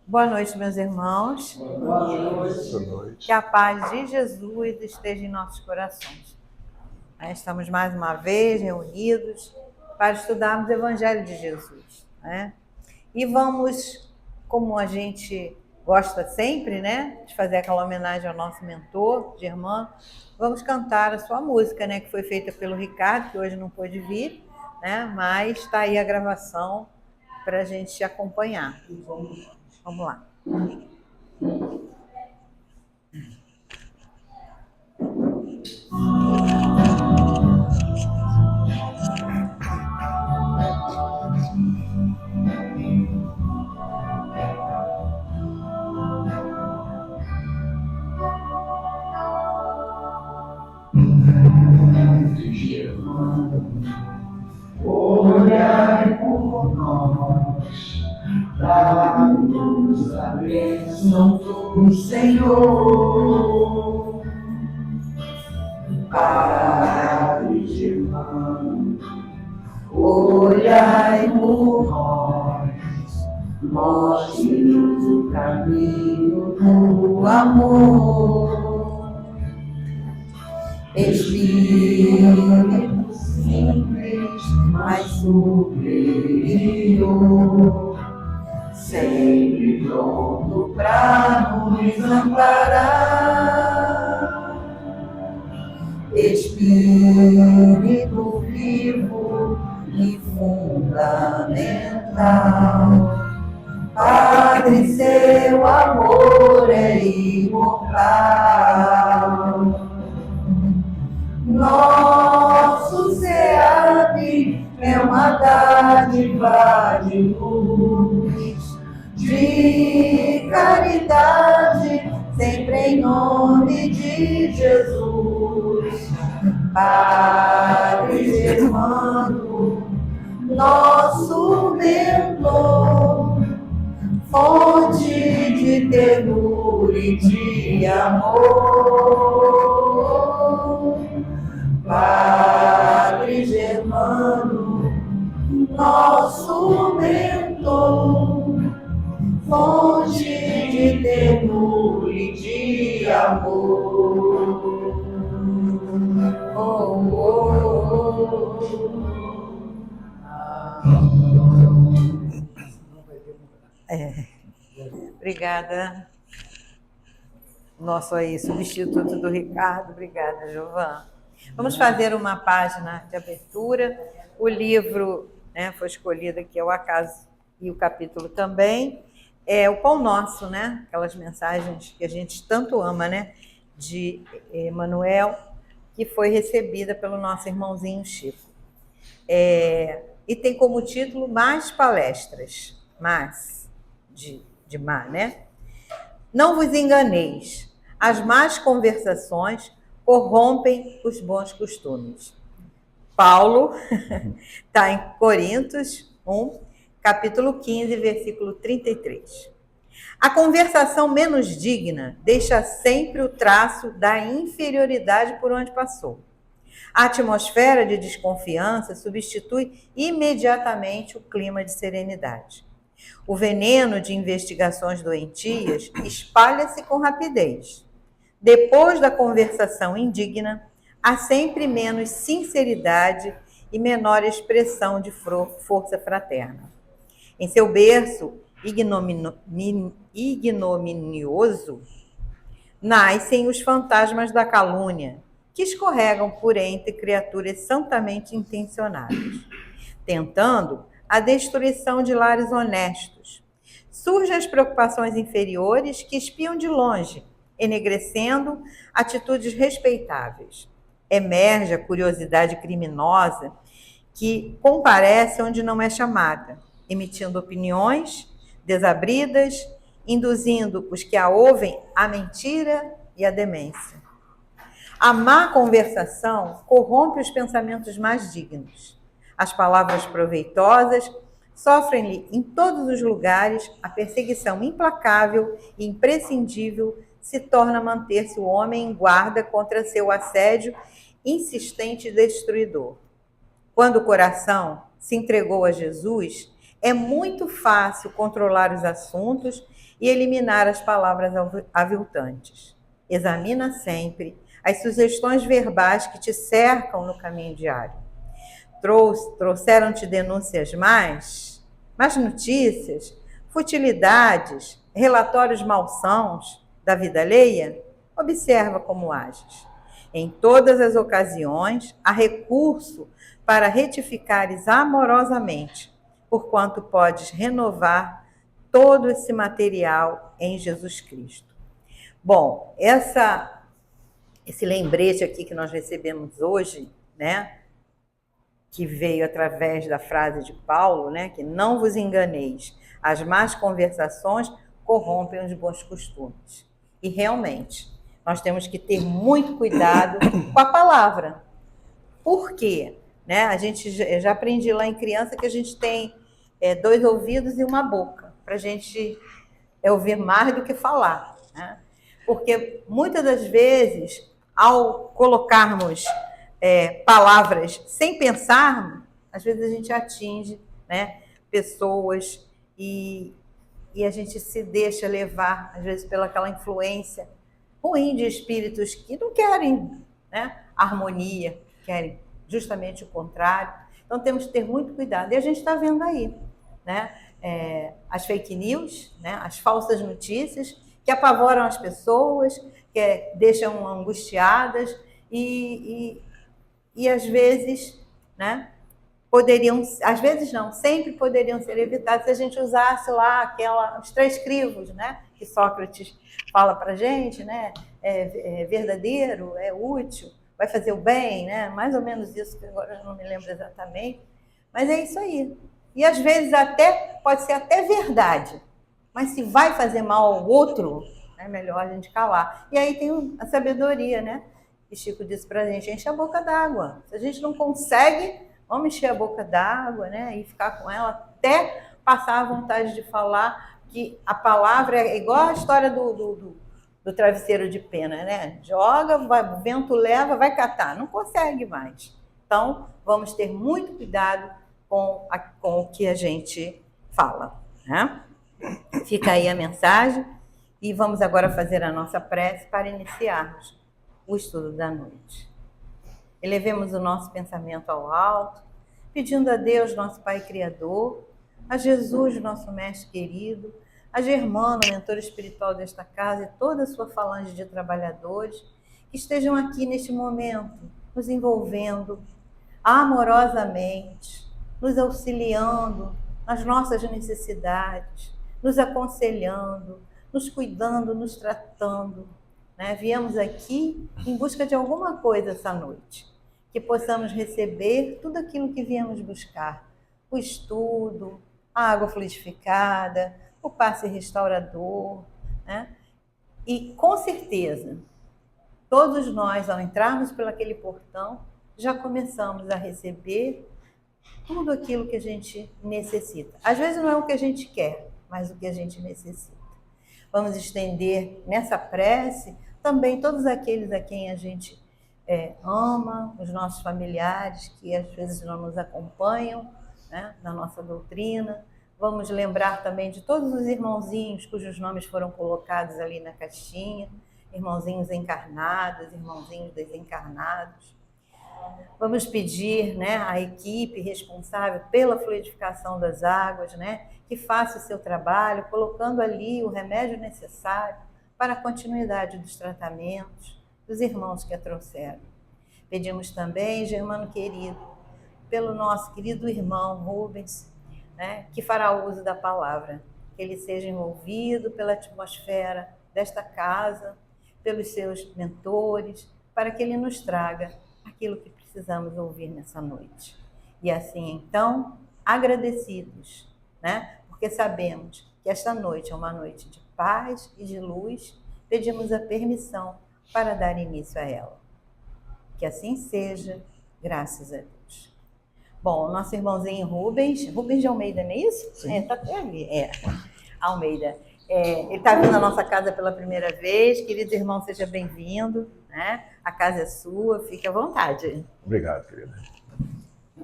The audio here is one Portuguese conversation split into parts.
Boa noite, meus irmãos. Boa noite. Que a paz de Jesus esteja em nossos corações. Estamos mais uma vez reunidos para estudarmos o Evangelho de Jesus, né? E vamos, como a gente gosta sempre, né, de fazer aquela homenagem ao nosso mentor, Germano, vamos cantar a sua música, né, que foi feita pelo Ricardo, que hoje não pôde vir, né, mas está aí a gravação para a gente acompanhar. Vamos lá. Olhai por nós, dá-nos a bênção do Senhor. Padre Germano, olhai por nós, mostre-nos o caminho do amor. Espírito simples, mas superior, sempre pronto para nos amparar. Espírito vivo e fundamental, Padre, seu amor é imortal. Nosso SEAD é uma dádiva de luz, de caridade, sempre em nome de Jesus. Padre Germano, nosso mentor, fonte de ternura e de amor. Padre Germano, nosso mentor, fonte de ternura e de amor. Oh, oh, Obrigada. Nosso aí, substituto do Ricardo. Obrigada, Giovana. Vamos fazer uma página de abertura. O livro, né, foi escolhido aqui, é o Acaso, e o capítulo também. É o Pão Nosso, né? Aquelas mensagens que a gente tanto ama, né? De Emmanuel, que foi recebida pelo nosso irmãozinho Chico. E tem como título Mais Palestras. De má, né? Não vos enganeis, as más conversações corrompem os bons costumes. Paulo está em Coríntios 1, capítulo 15, versículo 33. A conversação menos digna deixa sempre o traço da inferioridade por onde passou. A atmosfera de desconfiança substitui imediatamente o clima de serenidade. O veneno de investigações doentias espalha-se com rapidez. Depois da conversação indigna, há sempre menos sinceridade e menor expressão de força fraterna. Em seu berço ignominioso, nascem os fantasmas da calúnia, que escorregam por entre criaturas santamente intencionadas, tentando a destruição de lares honestos. Surgem as preocupações inferiores que espiam de longe, enegrecendo atitudes respeitáveis. Emerge a curiosidade criminosa que comparece onde não é chamada, emitindo opiniões desabridas, induzindo os que a ouvem à mentira e à demência. A má conversação corrompe os pensamentos mais dignos. As palavras proveitosas sofrem-lhe em todos os lugares a perseguição implacável e imprescindível se torna manter-se o homem em guarda contra seu assédio insistente e destruidor. Quando o coração se entregou a Jesus, é muito fácil controlar os assuntos e eliminar as palavras aviltantes. Examina sempre as sugestões verbais que te cercam no caminho diário. Trouxeram-te denúncias más notícias, futilidades, relatórios malsãos da vida alheia? Observa como ages. Em todas as ocasiões, há recurso para retificares amorosamente, porquanto podes renovar todo esse material em Jesus Cristo. Bom, esse lembrete aqui que nós recebemos hoje, né, que veio através da frase de Paulo, né, que não vos enganeis, as más conversações corrompem os bons costumes. E realmente, nós temos que ter muito cuidado com a palavra. Por quê? Né? A gente já aprendi lá em criança que a gente tem 2 ouvidos e uma boca, para a gente ouvir mais do que falar, né? Porque muitas das vezes, ao colocarmos palavras sem pensarmos, às vezes a gente atinge, né, pessoas e a gente se deixa levar, às vezes, pelaquela influência ruim de espíritos que não querem, né, harmonia, querem justamente o contrário. Então temos que ter muito cuidado. E a gente está vendo aí, né, as fake news, né, as falsas notícias que apavoram as pessoas, que deixam angustiadas e às vezes, né, poderiam, às vezes não, sempre poderiam ser evitados se a gente usasse lá os 3 crivos, né, que Sócrates fala para a gente, né, é verdadeiro, é útil, vai fazer o bem, né, mais ou menos isso, que agora eu não me lembro exatamente, mas é isso aí. E às vezes até pode ser até verdade, mas se vai fazer mal ao outro, é melhor a gente calar. E aí tem a sabedoria, né, que Chico disse para a gente, enche a boca d'água. Se a gente não consegue, vamos encher a boca d'água, né, e ficar com ela até passar a vontade de falar, que a palavra é igual a história do travesseiro de pena, né? Joga, o vento leva, vai catar, não consegue mais. Então, vamos ter muito cuidado com o que a gente fala, né? Fica aí a mensagem e vamos agora fazer a nossa prece para iniciarmos o estudo da noite. Elevemos o nosso pensamento ao alto, pedindo a Deus, nosso Pai Criador, a Jesus, nosso Mestre querido, a Germano, mentor espiritual desta casa, e toda a sua falange de trabalhadores que estejam aqui neste momento, nos envolvendo amorosamente, nos auxiliando nas nossas necessidades, nos aconselhando, nos cuidando, nos tratando, né? Viemos aqui em busca de alguma coisa essa noite, que possamos receber tudo aquilo que viemos buscar, o estudo, a água fluidificada, o passe restaurador, né? E com certeza, todos nós, ao entrarmos por aquele portão, já começamos a receber tudo aquilo que a gente necessita. Às vezes não é o que a gente quer, mas o que a gente necessita. Vamos estender nessa prece também todos aqueles a quem a gente ama, os nossos familiares que às vezes não nos acompanham, né, na nossa doutrina. Vamos lembrar também de todos os irmãozinhos cujos nomes foram colocados ali na caixinha, irmãozinhos encarnados, irmãozinhos desencarnados. Vamos pedir, né, à equipe responsável pela fluidificação das águas, né, que faça o seu trabalho, colocando ali o remédio necessário para a continuidade dos tratamentos dos irmãos que a trouxeram. Pedimos também, Germano querido, pelo nosso querido irmão Rubens, né, que fará uso da palavra, que ele seja envolvido pela atmosfera desta casa, pelos seus mentores, para que ele nos traga aquilo que precisamos ouvir nessa noite. E assim, então, agradecidos, né, porque sabemos que esta noite é uma noite de paz e de luz, pedimos a permissão para dar início a ela. Que assim seja, graças a Deus. Bom, o nosso irmãozinho Rubens de Almeida, não é isso? Sim. Está até ali, Almeida. Ele está vindo à nossa casa pela primeira vez. Querido irmão, seja bem-vindo, né? A casa é sua, fique à vontade. Obrigado, querida.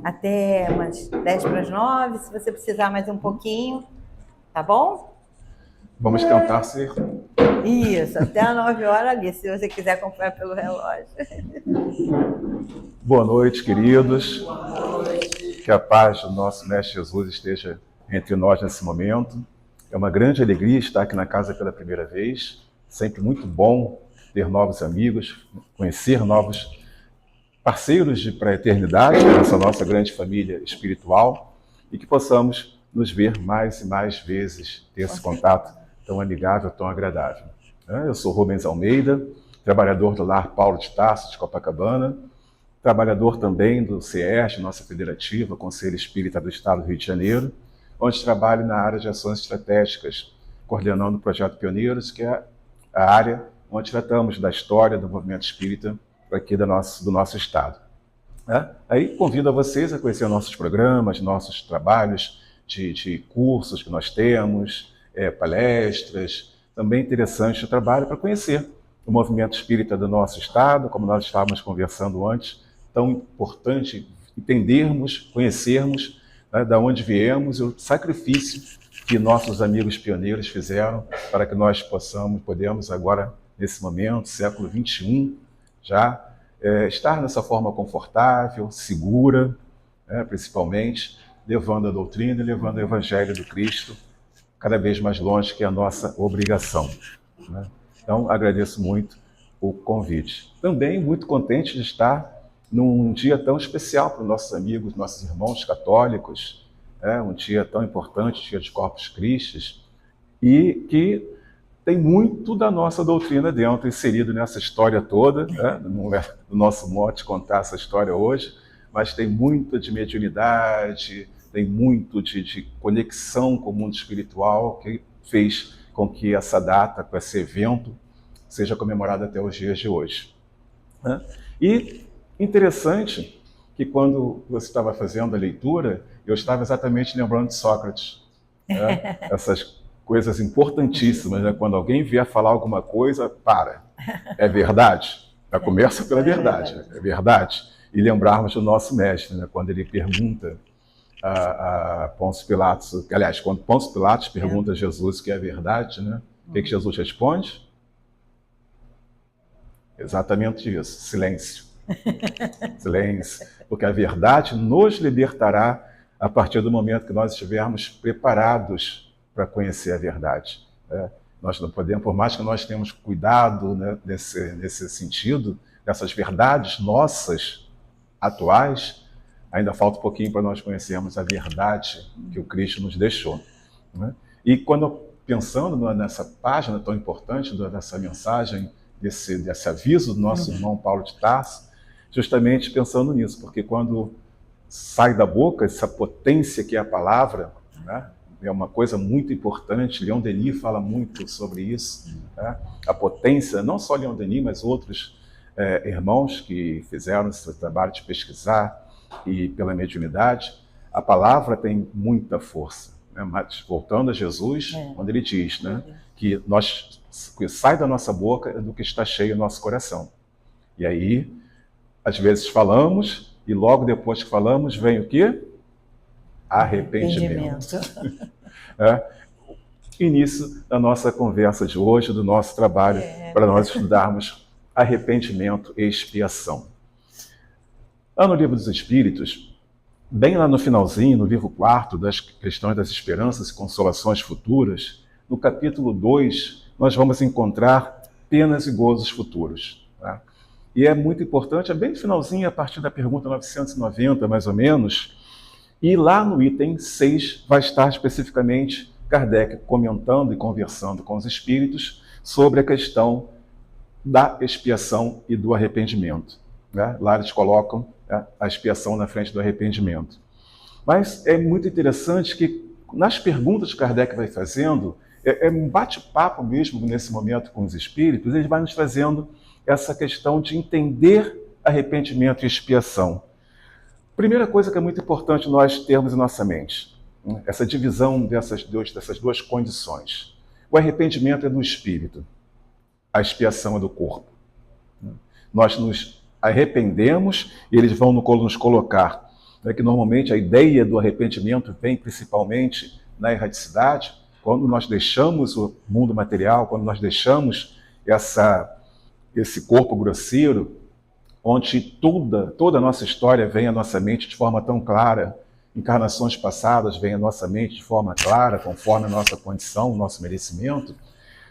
Até umas 10 para as 9, se você precisar mais um pouquinho, tá bom? Vamos tentar ser. Isso, até às 9 horas ali, se você quiser acompanhar pelo relógio. Boa noite, queridos. Que a paz do nosso Mestre Jesus esteja entre nós nesse momento. É uma grande alegria estar aqui na casa pela primeira vez. Sempre muito bom ter novos amigos, conhecer novos parceiros para a eternidade, essa nossa grande família espiritual, e que possamos nos ver mais e mais vezes, ter esse contato tão amigável, tão agradável. Eu sou Rubens Almeida, trabalhador do Lar Paulo de Tarso, de Copacabana, trabalhador também do CEST, nossa federativa, Conselho Espírita do Estado do Rio de Janeiro, onde trabalho na área de ações estratégicas, coordenando o Projeto Pioneiros, que é a área onde tratamos da história do movimento espírita aqui do nosso estado. Aí convido a vocês a conhecer nossos programas, nossos trabalhos de cursos que nós temos, palestras, também interessante o trabalho para conhecer o movimento espírita do nosso estado, como nós estávamos conversando antes, tão importante entendermos, conhecermos, né, de onde viemos, o sacrifício que nossos amigos pioneiros fizeram para que nós podemos agora, nesse momento, século XXI, já estar nessa forma confortável, segura, principalmente, levando a doutrina e levando o Evangelho do Cristo cada vez mais longe, que é a nossa obrigação. Né? Então, agradeço muito o convite. Também muito contente de estar num dia tão especial para os nossos amigos, nossos irmãos católicos, um dia tão importante, dia de Corpus Christi, e que tem muito da nossa doutrina dentro, inserido nessa história toda, não é do nosso mote contar essa história hoje, mas tem muito de mediunidade, tem muito de conexão com o mundo espiritual, que fez com que essa data, com esse evento, seja comemorado até os dias de hoje. E interessante que quando você estava fazendo a leitura, eu estava exatamente lembrando de Sócrates. Essas coisas importantíssimas, né? Quando alguém vier falar alguma coisa, para. É verdade? Já começa pela verdade. É verdade? E lembrarmos do nosso mestre, né? Quando ele pergunta a Pôncio Pilatos, aliás, quando Pôncio Pilatos pergunta a Jesus o que é verdade, né? O que Jesus responde? Exatamente isso, silêncio. Silêncio, porque a verdade nos libertará a partir do momento que nós estivermos preparados para conhecer a verdade. Nós não podemos, por mais que nós tenhamos cuidado, né, nesse sentido, dessas verdades nossas, atuais, ainda falta um pouquinho para nós conhecermos a verdade que o Cristo nos deixou. Né? E quando pensando nessa página tão importante, dessa mensagem, desse aviso do nosso irmão Paulo de Tarso, justamente pensando nisso, porque quando sai da boca essa potência que é a palavra, né? É uma coisa muito importante. Leon Denis fala muito sobre isso, né? A potência, não só Leon Denis, mas outros irmãos que fizeram esse trabalho de pesquisar e pela mediunidade, a palavra tem muita força, né? Mas voltando a Jesus, quando ele diz, né, que que sai da nossa boca é do que está cheio o nosso coração. E aí, às vezes falamos, e logo depois que falamos, vem o quê? Arrependimento. Início da nossa conversa de hoje, do nosso trabalho, para nós estudarmos arrependimento e expiação. Lá no Livro dos Espíritos, bem lá no finalzinho, no livro 4, das questões das esperanças e consolações futuras, no capítulo 2, nós vamos encontrar penas e gozos futuros. Tá? E é muito importante, é bem no finalzinho, a partir da pergunta 990, mais ou menos, e lá no item 6 vai estar especificamente Kardec comentando e conversando com os espíritos sobre a questão da expiação e do arrependimento. Né? Lá eles colocam a expiação na frente do arrependimento. Mas é muito interessante que nas perguntas que Kardec vai fazendo, é um bate-papo mesmo nesse momento com os espíritos, ele vai nos trazendo essa questão de entender arrependimento e expiação. Primeira coisa que é muito importante nós termos em nossa mente, essa divisão dessas duas condições. O arrependimento é do espírito, a expiação é do corpo. Nós nos arrependemos e eles vão nos colocar, que normalmente a ideia do arrependimento vem principalmente na erradicidade, quando nós deixamos o mundo material, quando nós deixamos esse corpo grosseiro, onde toda a nossa história vem à nossa mente de forma tão clara, encarnações passadas vêm à nossa mente de forma clara, conforme a nossa condição, o nosso merecimento,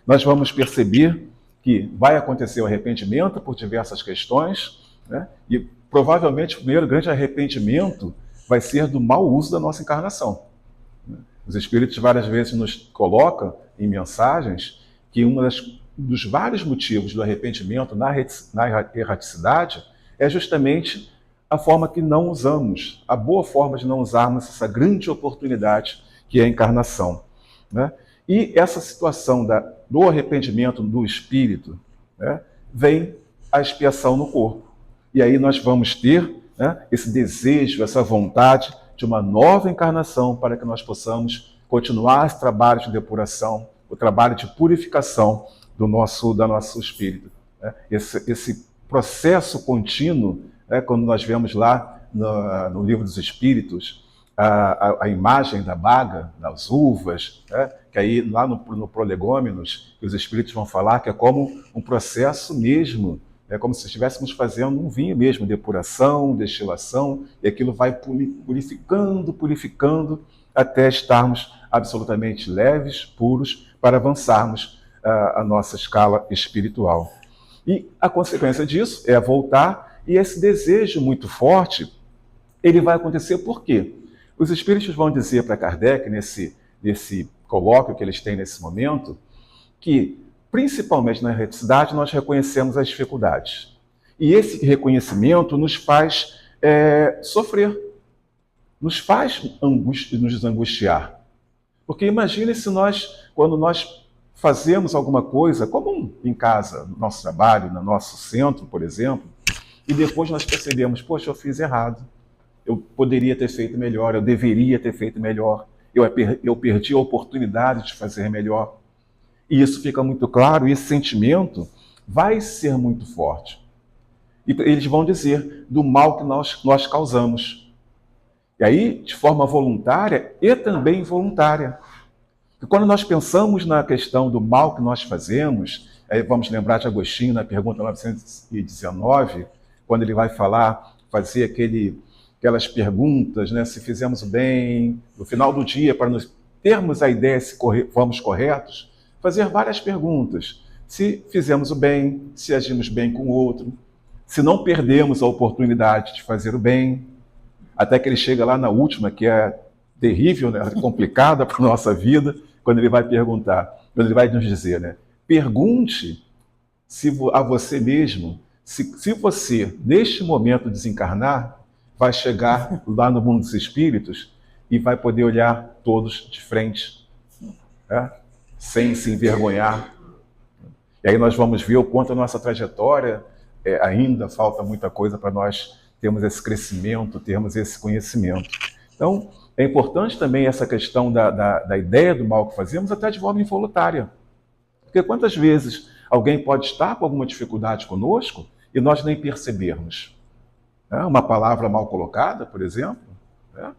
nós vamos perceber que vai acontecer o arrependimento por diversas questões, né? E provavelmente o primeiro grande arrependimento vai ser do mau uso da nossa encarnação. Os Espíritos várias vezes nos colocam em mensagens que dos vários motivos do arrependimento na erraticidade é justamente a forma que não usamos, a boa forma de não usarmos essa grande oportunidade que é a encarnação, né? E essa situação do arrependimento do espírito, né, vem a expiação no corpo. E aí nós vamos ter, né, esse desejo, essa vontade de uma nova encarnação para que nós possamos continuar esse trabalho de depuração, o trabalho de purificação do nosso espírito, né? Esse processo contínuo, né, quando nós vemos lá no Livro dos Espíritos a imagem da baga, das uvas, né, que aí lá no Prolegômenos, os Espíritos vão falar que é como um processo mesmo, é como se estivéssemos fazendo um vinho mesmo, depuração, destilação, e aquilo vai purificando, até estarmos absolutamente leves, puros, para avançarmos a nossa escala espiritual. E a consequência disso é voltar, e esse desejo muito forte, ele vai acontecer por quê? Os Espíritos vão dizer para Kardec, nesse colóquio que eles têm nesse momento, que, principalmente na erraticidade, nós reconhecemos as dificuldades. E esse reconhecimento nos faz sofrer, nos faz nos angustiar. Porque imagine se quando nós fazemos alguma coisa, como em casa, no nosso trabalho, no nosso centro, por exemplo, e depois nós percebemos, poxa, eu fiz errado, eu poderia ter feito melhor, eu deveria ter feito melhor, eu perdi a oportunidade de fazer melhor. E isso fica muito claro, e esse sentimento vai ser muito forte. E eles vão dizer do mal que nós causamos. E aí, de forma voluntária e também involuntária. E quando nós pensamos na questão do mal que nós fazemos, aí vamos lembrar de Agostinho na pergunta 919, quando ele vai fazer aquelas perguntas, né, se fizemos o bem, no final do dia, para nós termos a ideia se fomos corretos, fazer várias perguntas. Se fizemos o bem, se agimos bem com o outro, se não perdemos a oportunidade de fazer o bem, até que ele chega lá na última, que é terrível, né, complicada para a nossa vida, quando ele vai perguntar, quando ele vai nos dizer, né, pergunte a você mesmo, se você, neste momento, desencarnar, vai chegar lá no mundo dos espíritos e vai poder olhar todos de frente, né, sem se envergonhar. E aí nós vamos ver o quanto a nossa trajetória ainda falta muita coisa para nós termos esse crescimento, termos esse conhecimento. Então, é importante também essa questão da ideia do mal que fazemos, até de forma involuntária. Porque quantas vezes alguém pode estar com alguma dificuldade conosco e nós nem percebermos? Uma palavra mal colocada, por exemplo, né?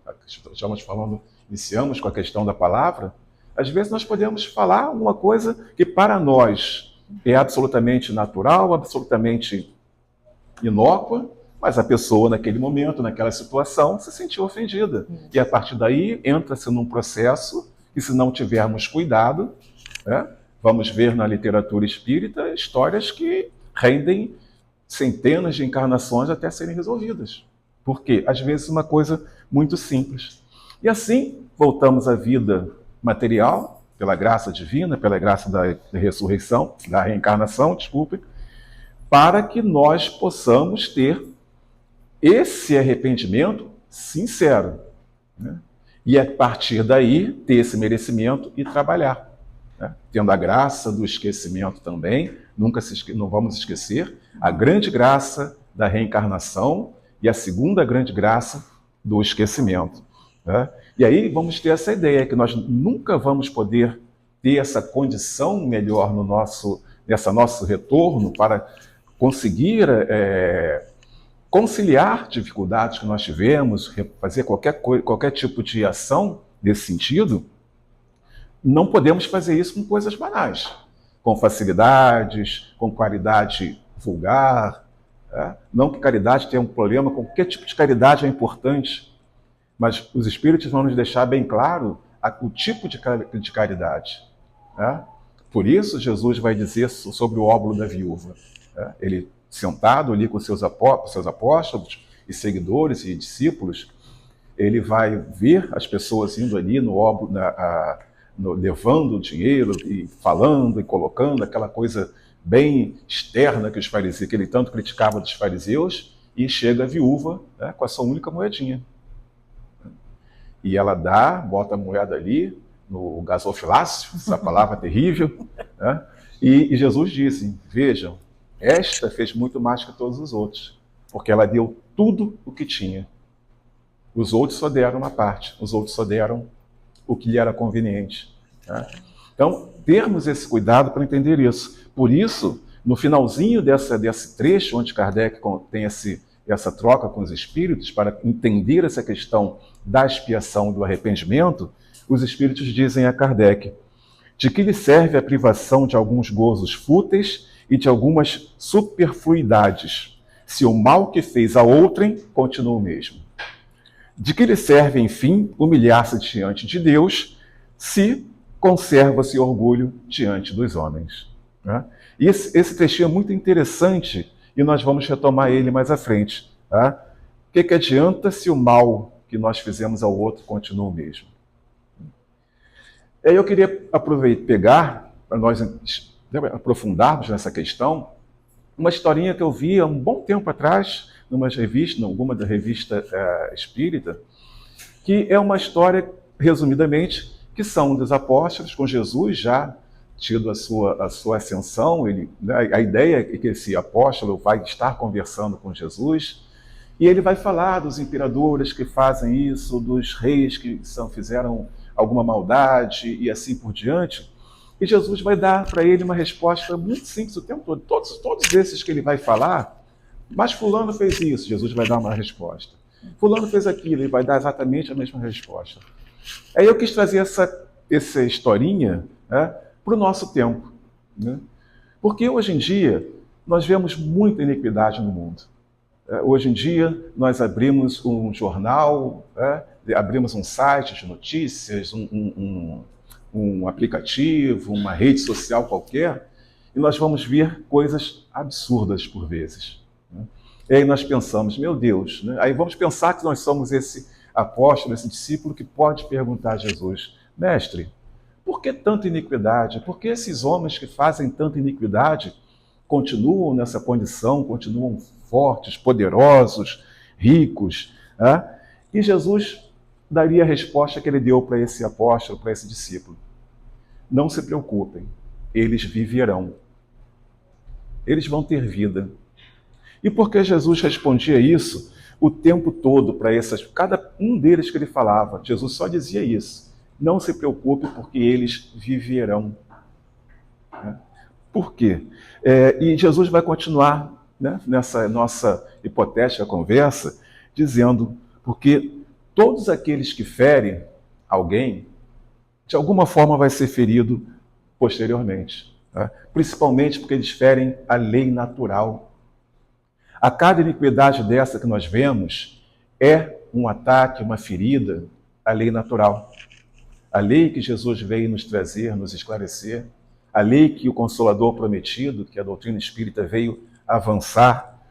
Iniciamos com a questão da palavra. Às vezes nós podemos falar alguma coisa que para nós é absolutamente natural, absolutamente inócua, mas a pessoa naquele momento, naquela situação, se sentiu ofendida. E a partir daí entra-se num processo que, se não tivermos cuidado, né, vamos ver na literatura espírita histórias que rendem centenas de encarnações até serem resolvidas. Por quê? Às vezes uma coisa muito simples. E assim, voltamos à vida material, pela graça divina, pela graça da ressurreição, da reencarnação, desculpe, para que nós possamos ter esse arrependimento sincero, né? E a partir daí ter esse merecimento e trabalhar, né? Tendo a graça do esquecimento também, não vamos esquecer a grande graça da reencarnação e a segunda grande graça do esquecimento, né? E aí vamos ter essa ideia que nós nunca vamos poder ter essa condição melhor nesse nosso retorno para conseguir conciliar dificuldades que nós tivemos, fazer qualquer tipo de ação nesse sentido, não podemos fazer isso com coisas banais, com facilidades, com caridade vulgar. Não que caridade tenha um problema, qualquer tipo de caridade é importante, mas os Espíritos vão nos deixar bem claro o tipo de caridade. Por isso, Jesus vai dizer sobre o óbolo da viúva. Ele, sentado ali com seus apóstolos e seguidores e discípulos, ele vai ver as pessoas indo ali no óbolo, levando o dinheiro e falando e colocando aquela coisa bem externa que os fariseus, que ele tanto criticava dos fariseus, e chega a viúva, com a sua única moedinha. E ela bota a moeda ali no gasofilácio, essa palavra terrível, e Jesus disse: vejam, esta fez muito mais que todos os outros, porque ela deu tudo o que tinha. Os outros só deram uma parte, os outros só deram o que lhe era conveniente. Então, termos esse cuidado para entender isso. Por isso, no finalzinho desse trecho, onde Kardec tem essa troca com os espíritos, para entender essa questão da expiação do arrependimento, os espíritos dizem a Kardec: de que lhe serve a privação de alguns gozos fúteis e de algumas superfluidades, se o mal que fez a outrem continua o mesmo? De que lhe serve, enfim, humilhar-se diante de Deus, se conserva-se orgulho diante dos homens? E esse trechinho é muito interessante e nós vamos retomar ele mais à frente. O que adianta se o mal que nós fizemos ao outro continua o mesmo? Aí eu queria pegar, para nós aprofundarmos nessa questão, uma historinha que eu vi há um bom tempo atrás, alguma da revista espírita, que é uma história, resumidamente, que são dos apóstolos, com Jesus já tido a sua ascensão. A ideia é que esse apóstolo vai estar conversando com Jesus, e ele vai falar dos imperadores que fazem isso, dos reis que fizeram alguma maldade e assim por diante. E Jesus vai dar para ele uma resposta muito simples o tempo todo. Todos esses que ele vai falar, mas fulano fez isso, Jesus vai dar uma resposta. Fulano fez aquilo, ele vai dar exatamente a mesma resposta. Aí eu quis trazer essa historinha para o nosso tempo. Porque hoje em dia nós vemos muita iniquidade no mundo. Hoje em dia nós abrimos um jornal, abrimos um site de notícias, um aplicativo, uma rede social qualquer, e nós vamos ver coisas absurdas por vezes. E aí nós pensamos, meu Deus, aí vamos pensar que nós somos esse apóstolo, esse discípulo que pode perguntar a Jesus: mestre, por que tanta iniquidade? Por que esses homens que fazem tanta iniquidade continuam nessa condição, continuam fortes, poderosos, ricos? E Jesus daria a resposta que ele deu para esse apóstolo, para esse discípulo: não se preocupem, eles viverão. Eles vão ter vida. E por que Jesus respondia isso o tempo todo para cada um deles que ele falava? Jesus só dizia isso: não se preocupe, porque eles viverão. Por quê? E Jesus vai continuar, nessa nossa hipotética conversa, dizendo: porque todos aqueles que ferem alguém, de alguma forma vai ser ferido posteriormente. Principalmente porque eles ferem a lei natural. A cada iniquidade dessa que nós vemos é um ataque, uma ferida à lei natural. A lei que Jesus veio nos trazer, nos esclarecer, a lei que o Consolador prometido, que a doutrina espírita veio avançar,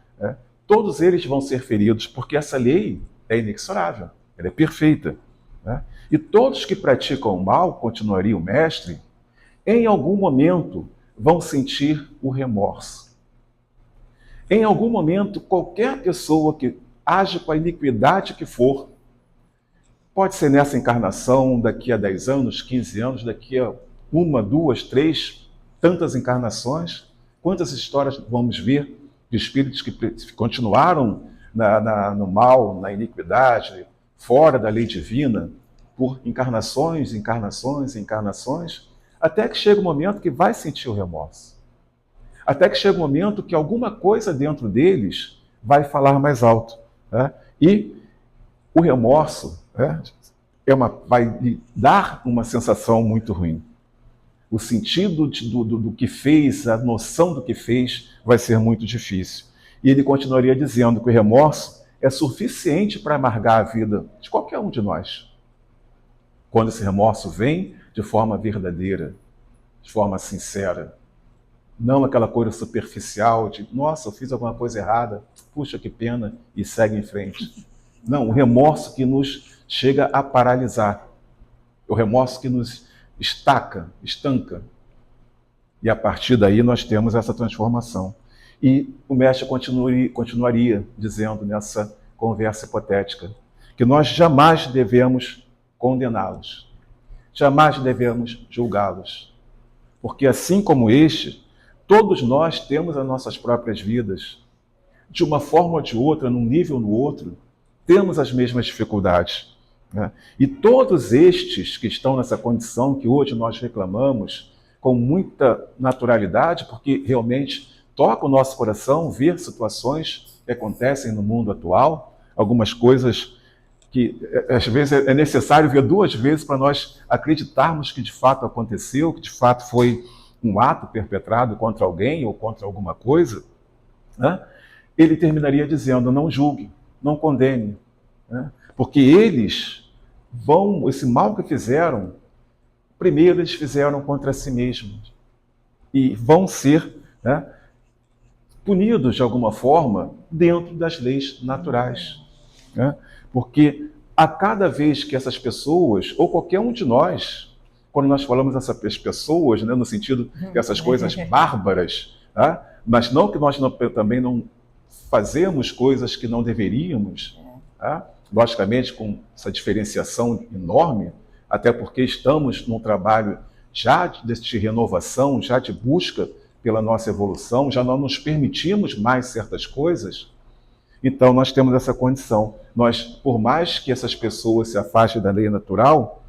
todos eles vão ser feridos, porque essa lei é inexorável, ela é perfeita. E todos que praticam o mal, continuaria o mestre, em algum momento vão sentir o remorso. Em algum momento, qualquer pessoa que age com a iniquidade que for, pode ser nessa encarnação, daqui a 10 anos, 15 anos, daqui a 1, 2, 3, tantas encarnações, quantas histórias vamos ver de espíritos que continuaram no mal, na iniquidade, fora da lei divina, por encarnações, encarnações, encarnações, até que chega o momento que vai sentir o remorso. Até que chega o momento que alguma coisa dentro deles vai falar mais alto. E o remorso vai lhe dar uma sensação muito ruim. O sentido do que fez, a noção do que fez, vai ser muito difícil. E ele continuaria dizendo que o remorso é suficiente para amargar a vida de qualquer um de nós. Quando esse remorso vem de forma verdadeira, de forma sincera. Não aquela coisa superficial de, nossa, eu fiz alguma coisa errada, puxa, que pena, e segue em frente. Não, o remorso que nos chega a paralisar. O remorso que nos estanca. E a partir daí nós temos essa transformação. E o mestre continuaria dizendo nessa conversa hipotética que nós jamais devemos condená-los, jamais devemos julgá-los. Porque assim como este, todos nós temos as nossas próprias vidas. De uma forma ou de outra, num nível ou no outro, temos as mesmas dificuldades. Né? E todos estes que estão nessa condição que hoje nós reclamamos com muita naturalidade, porque realmente toca o nosso coração ver situações que acontecem no mundo atual, algumas coisas que às vezes é necessário ver 2 vezes para nós acreditarmos que de fato aconteceu, que de fato foi um ato perpetrado contra alguém ou contra alguma coisa, né? Ele terminaria dizendo, não julgue, não condene, né? Porque eles esse mal que fizeram, primeiro eles fizeram contra si mesmos e vão ser, né, punidos de alguma forma dentro das leis naturais, né? Porque a cada vez que essas pessoas, ou qualquer um de nós, quando nós falamos essas pessoas, né, no sentido que essas coisas bárbaras, tá? Mas não que nós também não fazemos coisas que não deveríamos, tá? Logicamente com essa diferenciação enorme, até porque estamos num trabalho já de renovação, já de busca pela nossa evolução, já não nos permitimos mais certas coisas. Então nós temos essa condição. Nós, por mais que essas pessoas se afastem da lei natural,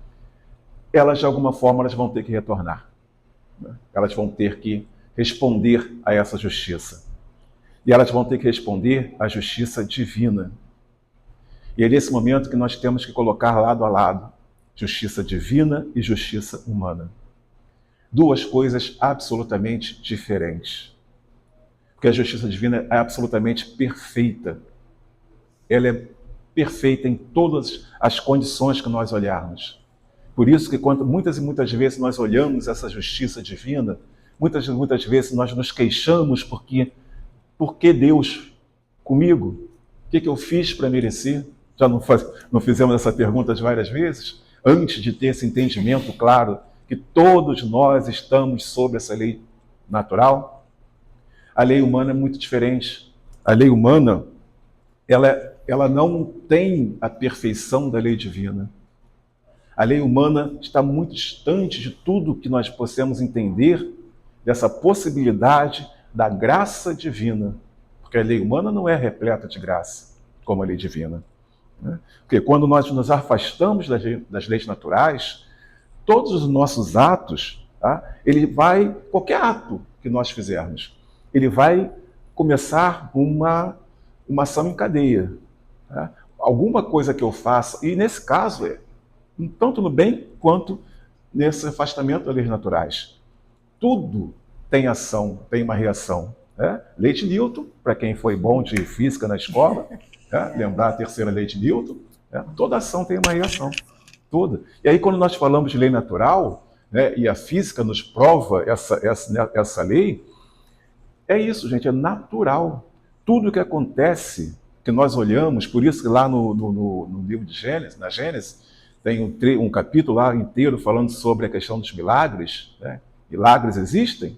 elas de alguma forma elas vão ter que retornar. Elas vão ter que responder a essa justiça. E elas vão ter que responder à justiça divina. E é nesse momento que nós temos que colocar lado a lado justiça divina e justiça humana. 2 coisas absolutamente diferentes. Porque a justiça divina é absolutamente perfeita. Ela é perfeita em todas as condições que nós olharmos. Por isso que quando muitas e muitas vezes nós olhamos essa justiça divina, muitas vezes nós nos queixamos por que Deus comigo? O que eu fiz para merecer? Já não fizemos essa pergunta várias vezes? Antes de ter esse entendimento claro que todos nós estamos sob essa lei natural? A lei humana é muito diferente. A lei humana, ela não tem a perfeição da lei divina. A lei humana está muito distante de tudo que nós possamos entender dessa possibilidade da graça divina. Porque a lei humana não é repleta de graça, como a lei divina. Porque quando nós nos afastamos das leis naturais, todos os nossos atos, tá? Qualquer ato que nós fizermos, ele vai começar uma ação em cadeia. Tá? Alguma coisa que eu faça, e nesse caso tanto no bem quanto nesse afastamento das leis naturais. Tudo tem ação, tem uma reação. Né? Lei de Newton, para quem foi bom de física na escola, lembrar a terceira lei de Newton, toda ação tem uma reação. Toda. E aí quando nós falamos de lei natural, né, e a física nos prova essa lei, é isso, gente, é natural. Tudo que acontece, que nós olhamos, por isso que lá no livro de Gênesis, na Gênesis, tem um capítulo lá inteiro falando sobre a questão dos milagres. Né? Milagres existem?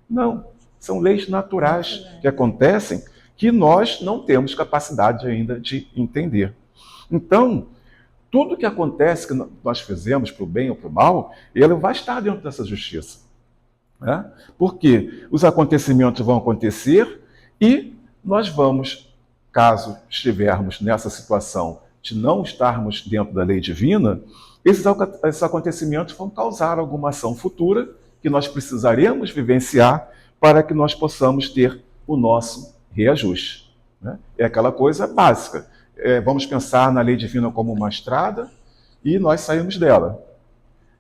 Não. São leis naturais que acontecem que nós não temos capacidade ainda de entender. Então, tudo que acontece que nós fizemos para o bem ou para o mal, ele vai estar dentro dessa justiça. Né? Porque os acontecimentos vão acontecer e nós vamos, caso estivermos nessa situação de não estarmos dentro da lei divina, esses acontecimentos vão causar alguma ação futura que nós precisaremos vivenciar para que nós possamos ter o nosso reajuste. Né? É aquela coisa básica. Vamos pensar na lei divina como uma estrada e nós saímos dela.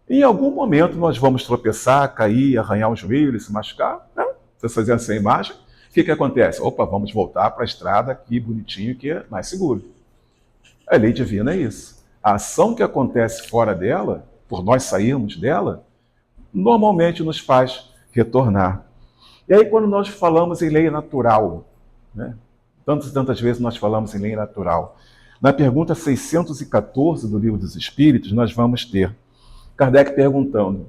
Em algum momento nós vamos tropeçar, cair, arranhar o joelho, se machucar. Não? Se vocês fazerem essa imagem, o que acontece? Opa, vamos voltar para a estrada aqui, bonitinho, que é mais seguro. A lei divina é isso. A ação que acontece fora dela, por nós sairmos dela, normalmente nos faz retornar. E aí quando nós falamos em lei natural, né? Tantas e tantas vezes nós falamos em lei natural. Na pergunta 614 do Livro dos Espíritos, nós vamos ter Kardec perguntando: o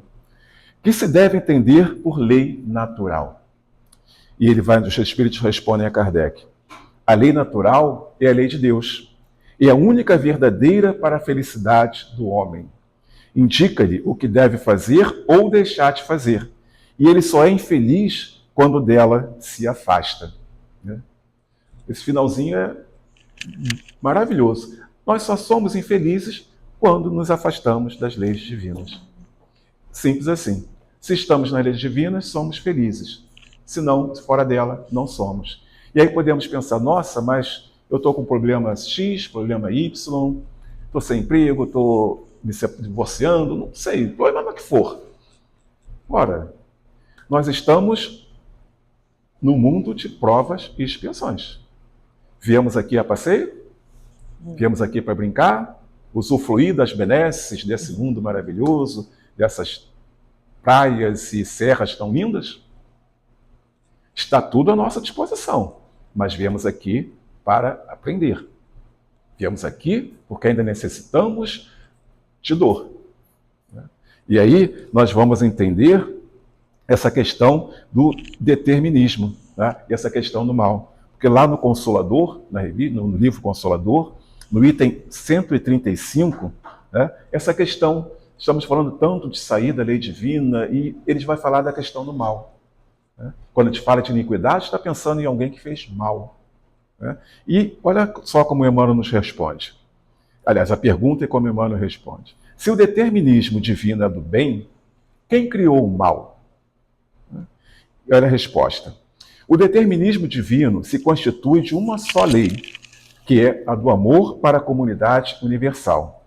que se deve entender por lei natural? E os Espíritos respondem a Kardec: a lei natural é a lei de Deus, é a única verdadeira para a felicidade do homem. Indica-lhe o que deve fazer ou deixar de fazer, e ele só é infeliz quando dela se afasta. Esse finalzinho é maravilhoso. Nós só somos infelizes quando nos afastamos das leis divinas. Simples assim. Se estamos nas leis divinas, somos felizes. Se não, fora dela, não somos. E aí podemos pensar, nossa, mas eu estou com problema X, problema Y, estou sem emprego, estou me divorciando, não sei, problema que for. Ora, nós estamos no mundo de provas e expiações. Viemos aqui a passeio, viemos aqui para brincar, usufruir das benesses desse mundo maravilhoso, dessas praias e serras tão lindas. Está tudo à nossa disposição, mas viemos aqui para aprender. Viemos aqui porque ainda necessitamos de dor. E aí nós vamos entender essa questão do determinismo, né? E essa questão do mal. Porque lá no Consolador, no livro Consolador, no item 135, né, essa questão, estamos falando tanto de sair da lei divina, e ele vai falar da questão do mal. Né? Quando a gente fala de iniquidade, está pensando em alguém que fez mal. Né? E olha só como Emmanuel nos responde. Aliás, a pergunta é como Emmanuel responde. Se o determinismo divino é do bem, quem criou o mal? E olha a resposta. O determinismo divino se constitui de uma só lei, que é a do amor para a comunidade universal.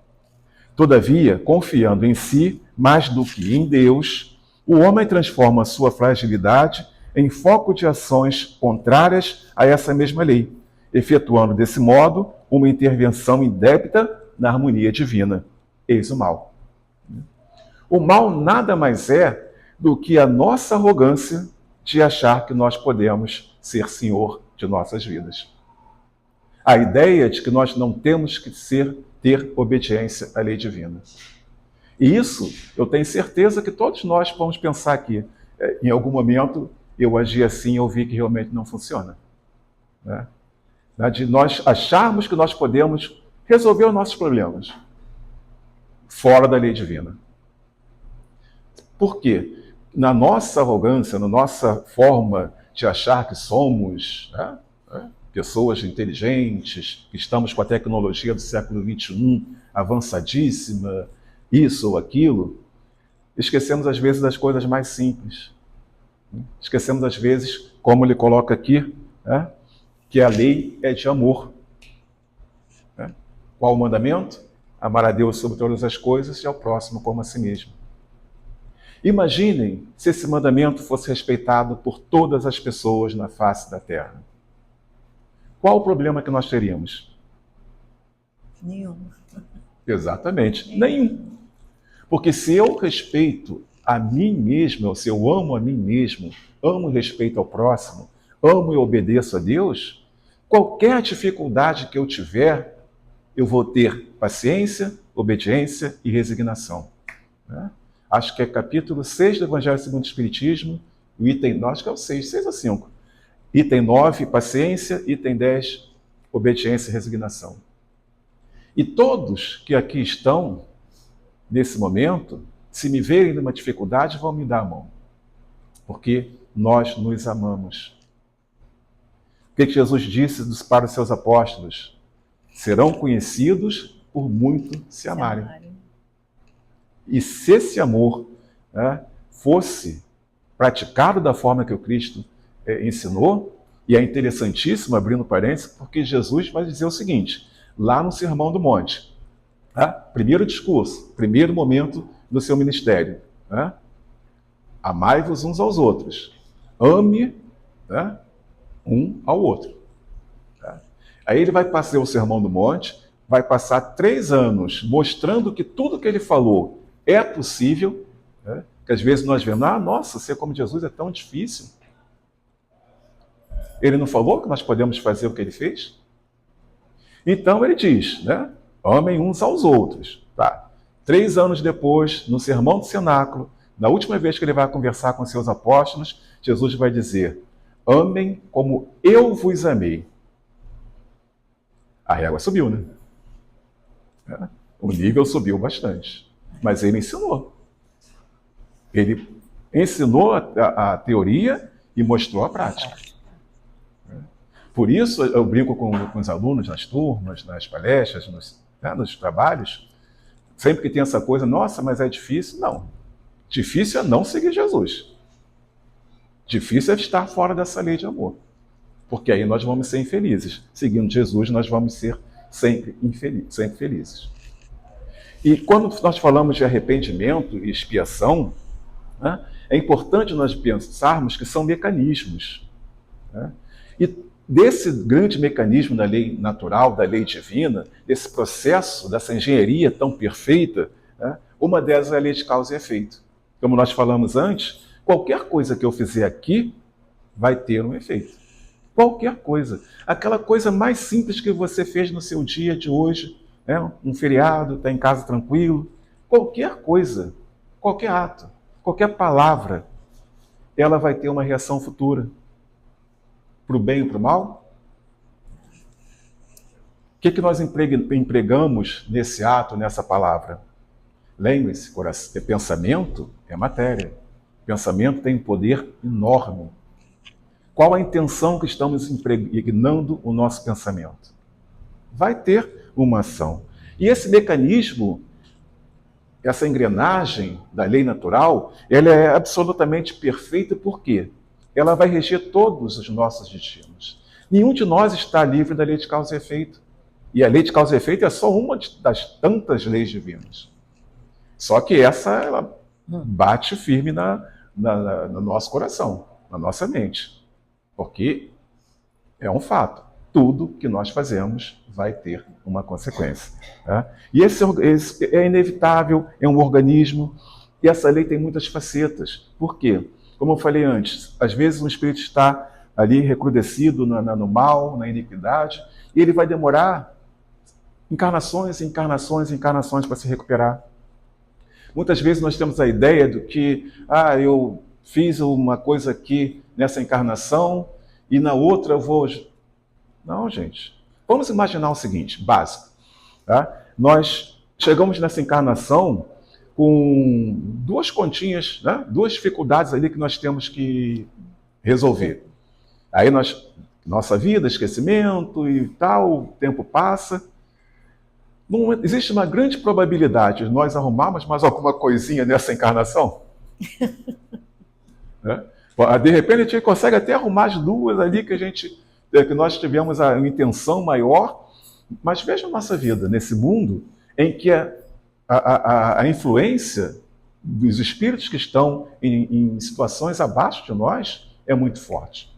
Todavia, confiando em si mais do que em Deus, o homem transforma sua fragilidade em foco de ações contrárias a essa mesma lei, efetuando desse modo uma intervenção indébita na harmonia divina. Eis o mal. O mal nada mais é do que a nossa arrogância de achar que nós podemos ser senhor de nossas vidas. A ideia de que nós não temos que ter obediência à lei divina. E isso, eu tenho certeza que todos nós vamos pensar aqui. Em algum momento, eu agi assim e eu vi que realmente não funciona. Né? De nós acharmos que nós podemos resolver os nossos problemas fora da lei divina. Por quê? Na nossa arrogância, na nossa forma de achar que somos pessoas inteligentes, que estamos com a tecnologia do século XXI avançadíssima, isso ou aquilo, esquecemos às vezes das coisas mais simples. Esquecemos às vezes, como ele coloca aqui, que a lei é de amor. Qual o mandamento? Amar a Deus sobre todas as coisas e ao próximo como a si mesmo. Imaginem se esse mandamento fosse respeitado por todas as pessoas na face da Terra. Qual o problema que nós teríamos? Nenhum. Exatamente, nenhum. Porque se eu respeito a mim mesmo, ou se eu amo a mim mesmo, amo e respeito ao próximo, amo e obedeço a Deus, qualquer dificuldade que eu tiver, eu vou ter paciência, obediência e resignação. Acho que é capítulo 6 do Evangelho segundo o Espiritismo, o item 9, acho que é o 6 ou 5. Item 9, paciência, item 10, obediência e resignação. E todos que aqui estão, nesse momento, se me verem numa dificuldade, vão me dar a mão. Porque nós nos amamos. O que Jesus disse para os seus apóstolos? Serão conhecidos por muito se amarem. E se esse amor fosse praticado da forma que o Cristo ensinou, e é interessantíssimo, abrindo parênteses, porque Jesus vai dizer o seguinte, lá no Sermão do Monte, Tá? Primeiro discurso, primeiro momento do seu ministério. Tá? Amai-vos uns aos outros. Ame, tá? Um ao outro. Tá? Aí ele vai passar o Sermão do Monte, vai passar 3 anos mostrando que tudo que ele falou é possível, né? Que às vezes nós vemos, nossa, ser como Jesus é tão difícil. Ele não falou que nós podemos fazer o que ele fez? Então ele diz, né? Amem uns aos outros. Tá. 3 anos depois, no Sermão do Cenáculo, na última vez que ele vai conversar com seus apóstolos, Jesus vai dizer, amem como eu vos amei. A régua subiu, né? O nível subiu bastante. Mas ele ensinou. Ele ensinou a teoria e mostrou a prática. Por isso, eu brinco com os alunos nas turmas, nas palestras, nos trabalhos, sempre que tem essa coisa, nossa, mas é difícil. Não. Difícil é não seguir Jesus. Difícil é estar fora dessa lei de amor. Porque aí nós vamos ser infelizes. Seguindo Jesus, nós vamos ser sempre felizes. E quando nós falamos de arrependimento e expiação, né, é importante nós pensarmos que são mecanismos. Né? E desse grande mecanismo da lei natural, da lei divina, desse processo, dessa engenharia tão perfeita, né, uma delas é a lei de causa e efeito. Como nós falamos antes, qualquer coisa que eu fizer aqui vai ter um efeito. Qualquer coisa. Aquela coisa mais simples que você fez no seu dia de hoje, né, um feriado, está em casa tranquilo, qualquer coisa, qualquer ato, qualquer palavra, ela vai ter uma reação futura. Para o bem e para o mal? O que nós empregamos nesse ato, nessa palavra? Lembre-se, pensamento é matéria. Pensamento tem um poder enorme. Qual a intenção que estamos impregnando o nosso pensamento? Vai ter uma ação. E esse mecanismo, essa engrenagem da lei natural, ela é absolutamente perfeita, por quê? Ela vai reger todos os nossos destinos. Nenhum de nós está livre da lei de causa e efeito. E a lei de causa e efeito é só uma das tantas leis divinas. Só que essa, ela bate firme no nosso coração, na nossa mente. Porque é um fato. Tudo que nós fazemos vai ter uma consequência. Tá? E esse é inevitável, é um organismo, e essa lei tem muitas facetas. Por quê? Como eu falei antes, às vezes um espírito está ali recrudescido no mal, na iniquidade, e ele vai demorar encarnações para se recuperar. Muitas vezes nós temos a ideia de que, eu fiz uma coisa aqui nessa encarnação e na outra eu vou... Não, gente. Vamos imaginar o seguinte, básico. Tá? Nós chegamos nessa encarnação com 2 continhas, né? 2 dificuldades ali que nós temos que resolver. Aí nossa vida, esquecimento e tal, o tempo passa. Não existe uma grande probabilidade de nós arrumarmos mais alguma coisinha nessa encarnação? Né? De repente a gente consegue até arrumar as 2 ali que nós tivemos a intenção maior, mas veja a nossa vida nesse mundo em que a influência dos espíritos que estão em situações abaixo de nós é muito forte.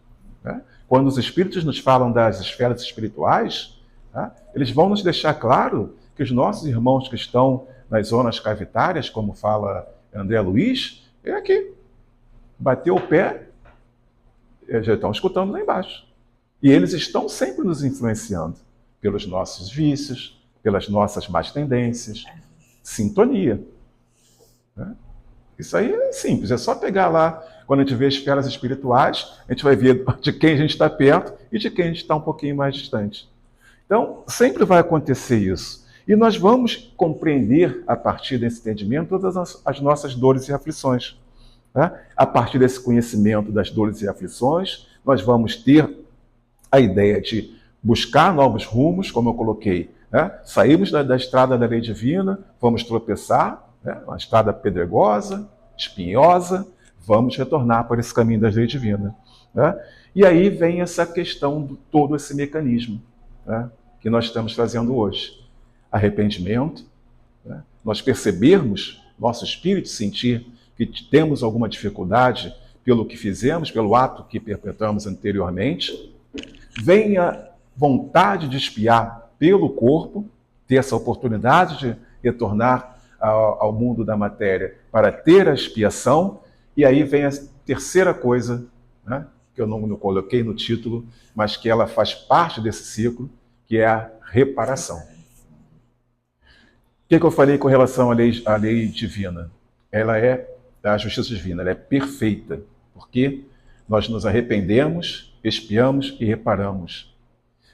Né? Quando os espíritos nos falam das esferas espirituais, né, eles vão nos deixar claro que os nossos irmãos que estão nas zonas cavitárias, como fala André Luiz, é aqui. Bateu o pé, já estão escutando lá embaixo. E eles estão sempre nos influenciando pelos nossos vícios, pelas nossas más tendências. Sintonia. Né? Isso aí é simples, é só pegar lá, quando a gente vê esferas espirituais, a gente vai ver de quem a gente está perto e de quem a gente está um pouquinho mais distante. Então, sempre vai acontecer isso. E nós vamos compreender, a partir desse entendimento, todas as nossas dores e aflições. Né? A partir desse conhecimento das dores e aflições, nós vamos ter a ideia de buscar novos rumos, como eu coloquei. Né? Saímos da estrada da lei divina, vamos tropeçar, né? Uma estrada pedregosa, espinhosa, vamos retornar para esse caminho da lei divina. Né? E aí vem essa questão de todo esse mecanismo, né, que nós estamos fazendo hoje. Arrependimento, né? Nós percebermos, nosso espírito sentir que temos alguma dificuldade pelo que fizemos, pelo ato que perpetramos anteriormente, vem a vontade de expiar pelo corpo, ter essa oportunidade de retornar ao mundo da matéria para ter a expiação, e aí vem a terceira coisa, né, que eu não coloquei no título, mas que ela faz parte desse ciclo, que é a reparação. O que eu falei com relação à lei divina? Ela é a justiça divina, ela é perfeita, porque nós nos arrependemos, expiamos e reparamos.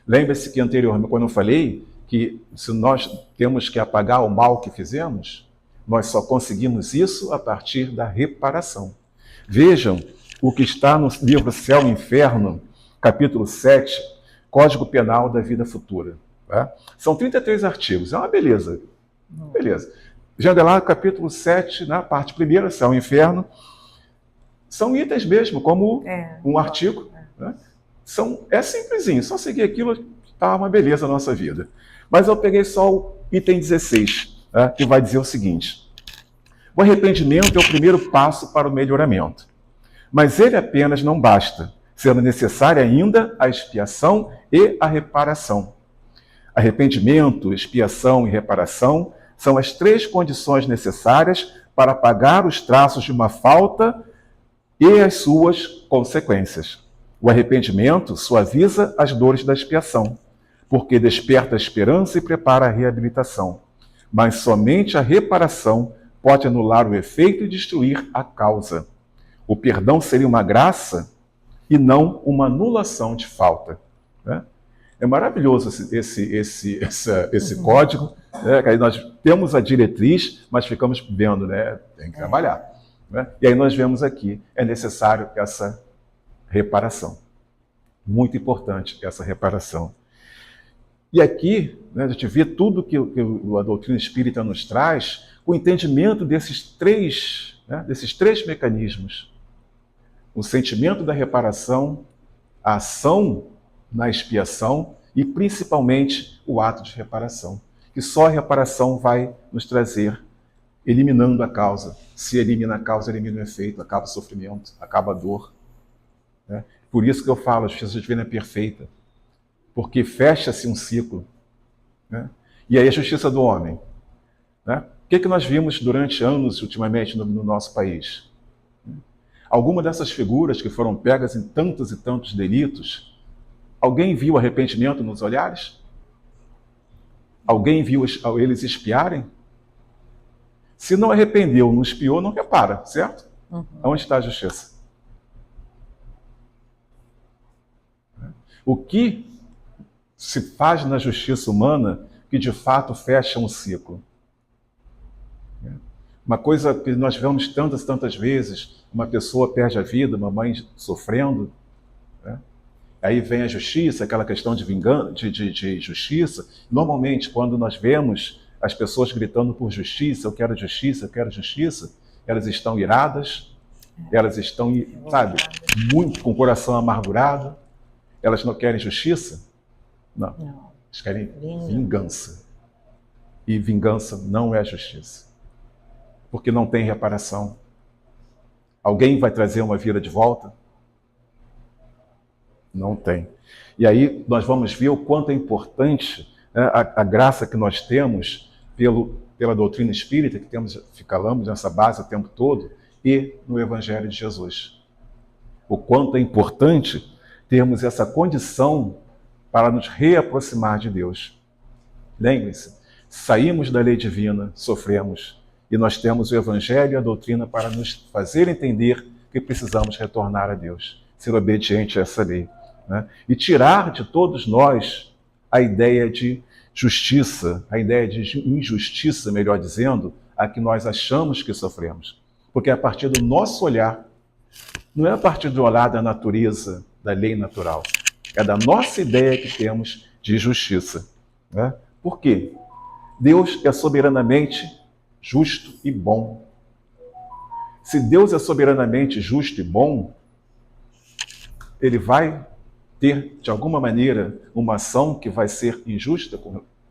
Lembre-se que anteriormente, quando eu falei que se nós temos que apagar o mal que fizemos, nós só conseguimos isso a partir da reparação. Vejam o que está no livro Céu e Inferno, capítulo 7, Código Penal da Vida Futura. Tá? São 33 artigos, é uma beleza. Beleza. Jandelar, capítulo 7, na parte primeira, Céu e Inferno, são itens mesmo, como um artigo. Né? É simplesinho, só seguir aquilo, está uma beleza na nossa vida. Mas eu peguei só o item 16, né, que vai dizer o seguinte: o arrependimento é o primeiro passo para o melhoramento, mas ele apenas não basta, sendo necessária ainda a expiação e a reparação. Arrependimento, expiação e reparação são as três condições necessárias para apagar os traços de uma falta e as suas consequências. O arrependimento suaviza as dores da expiação, porque desperta a esperança e prepara a reabilitação. Mas somente a reparação pode anular o efeito e destruir a causa. O perdão seria uma graça e não uma anulação de falta. Né? É maravilhoso esse código, né? Que aí nós temos a diretriz, mas ficamos vendo, né? Tem que trabalhar. Né? E aí nós vemos aqui, é necessário essa reparação. Muito importante essa reparação. E aqui, né, a gente vê tudo que a doutrina espírita nos traz, o entendimento desses três mecanismos. O sentimento da reparação, a ação na expiação e, principalmente, o ato de reparação. Que só a reparação vai nos trazer, eliminando a causa. Se elimina a causa, elimina o efeito, acaba o sofrimento, acaba a dor. Né? Por isso que eu falo, a justiça divina é perfeita. Porque fecha-se um ciclo. Né? E aí a justiça do homem. Né? O que nós vimos durante anos, ultimamente, no nosso país? Alguma dessas figuras que foram pegas em tantos e tantos delitos, alguém viu arrependimento nos olhares? Alguém viu eles expiarem? Se não arrependeu, não expiou, não repara, certo? Uhum. Onde está a justiça? O que se faz na justiça humana que de fato fecha um ciclo? Uma coisa que nós vemos tantas vezes, uma pessoa perde a vida, uma mãe sofrendo, né? Aí vem a justiça, aquela questão de vingança, de justiça. Normalmente, quando nós vemos as pessoas gritando por justiça, eu quero justiça, elas estão iradas, elas estão, sabe, muito com o coração amargurado, elas não querem justiça? Não. Eles querem vingança. E vingança não é justiça. Porque não tem reparação. Alguém vai trazer uma vida de volta? Não tem. E aí nós vamos ver o quanto é importante, né, a graça que nós temos pela doutrina espírita, que falamos nessa base o tempo todo, e no Evangelho de Jesus. O quanto é importante termos essa condição para nos reaproximar de Deus. Lembrem-se, saímos da lei divina, sofremos, e nós temos o Evangelho e a doutrina para nos fazer entender que precisamos retornar a Deus, ser obediente a essa lei, né? E tirar de todos nós a ideia de justiça, a ideia de injustiça, melhor dizendo, a que nós achamos que sofremos. Porque a partir do nosso olhar, não é a partir do olhar da natureza, da lei natural, é da nossa ideia que temos de justiça. Né? Por quê? Deus é soberanamente justo e bom. Se Deus é soberanamente justo e bom, Ele vai ter, de alguma maneira, uma ação que vai ser injusta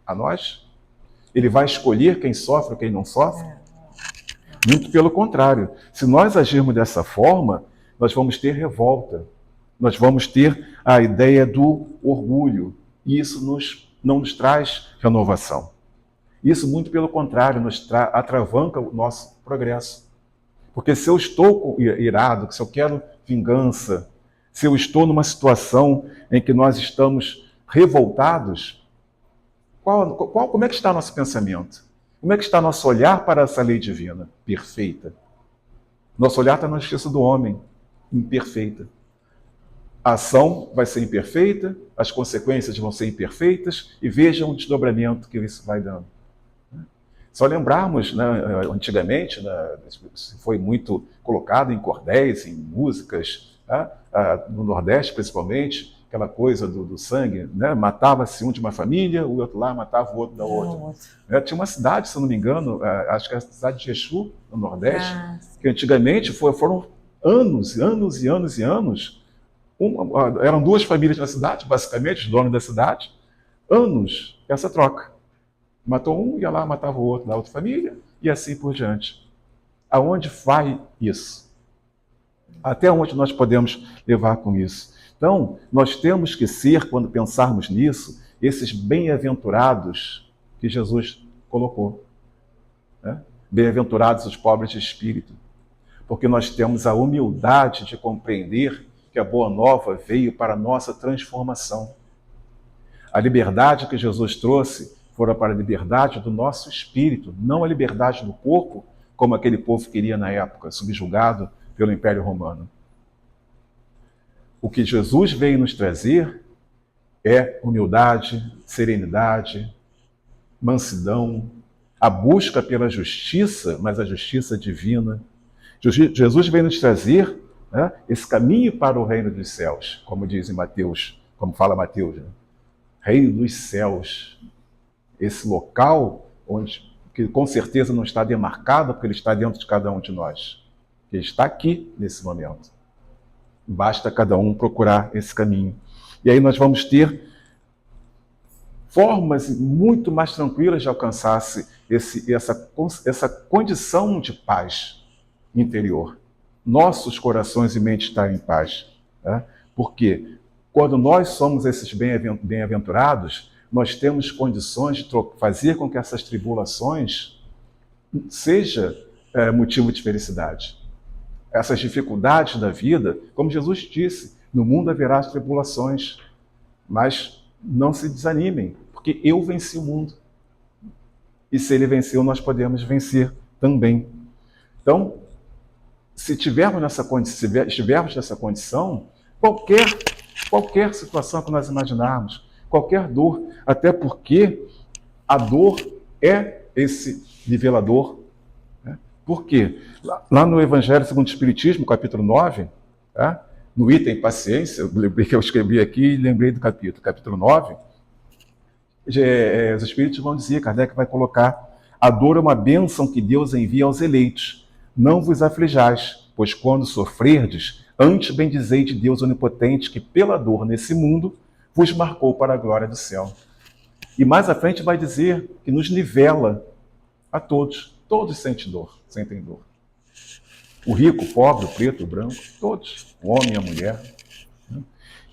a nós? Ele vai escolher quem sofre ou quem não sofre? Muito pelo contrário. Se nós agirmos dessa forma, nós vamos ter revolta. Nós vamos ter a ideia do orgulho. E isso não nos traz renovação. Isso, muito pelo contrário, atravanca o nosso progresso. Porque se eu estou irado, se eu quero vingança, se eu estou numa situação em que nós estamos revoltados, como é que está nosso pensamento? Como é que está nosso olhar para essa lei divina perfeita? Nosso olhar está na justiça do homem, imperfeita. A ação vai ser imperfeita, as consequências vão ser imperfeitas, e vejam o desdobramento que isso vai dando. Só lembrarmos, né, antigamente, né, foi muito colocado em cordéis, em músicas, né, no Nordeste principalmente, aquela coisa do sangue, né, matava-se um de uma família, o outro lá matava o outro da outra. Tinha uma cidade, se eu não me engano, acho que é a cidade de Exu, no Nordeste, que antigamente foram anos e anos e anos e anos, eram duas famílias na cidade, basicamente, os donos da cidade, anos essa troca. Matou um, ia lá, matava o outro da outra família, e assim por diante. Aonde vai isso? Até onde nós podemos levar com isso? Então, nós temos que ser, quando pensarmos nisso, esses bem-aventurados que Jesus colocou. Né? Bem-aventurados os pobres de espírito. Porque nós temos a humildade de compreender que a Boa Nova veio para a nossa transformação. A liberdade que Jesus trouxe fora para a liberdade do nosso espírito, não a liberdade do corpo, como aquele povo queria na época, subjugado pelo Império Romano. O que Jesus veio nos trazer é humildade, serenidade, mansidão, a busca pela justiça, mas a justiça divina. Jesus veio nos trazer, né, esse caminho para o reino dos céus, como diz em Mateus, como fala Mateus, né? Reino dos céus. Esse local que com certeza não está demarcado, porque ele está dentro de cada um de nós. Ele está aqui nesse momento. Basta cada um procurar esse caminho. E aí nós vamos ter formas muito mais tranquilas de alcançar essa condição de paz interior. Nossos corações e mentes estarem em paz. Né? Porque quando nós somos esses bem-aventurados, nós temos condições de fazer com que essas tribulações seja motivo de felicidade. Essas dificuldades da vida, como Jesus disse, no mundo haverá tribulações, mas não se desanimem, porque eu venci o mundo. E se ele venceu, nós podemos vencer também. Então, se estivermos nessa condição, qualquer situação que nós imaginarmos, qualquer dor, até porque a dor é esse nivelador. Né? Por quê? Lá no Evangelho segundo o Espiritismo, capítulo 9, tá? No item paciência, eu lembrei que eu escrevi aqui e lembrei do capítulo 9, os Espíritos vão dizer, Kardec vai colocar, a dor é uma bênção que Deus envia aos eleitos. Não vos aflijais, pois quando sofrerdes, antes bendizei de Deus onipotente, que pela dor nesse mundo vos marcou para a glória do céu. E mais à frente vai dizer que nos nivela a todos. Todos sentem dor. O rico, o pobre, o preto, o branco, todos. O homem e a mulher.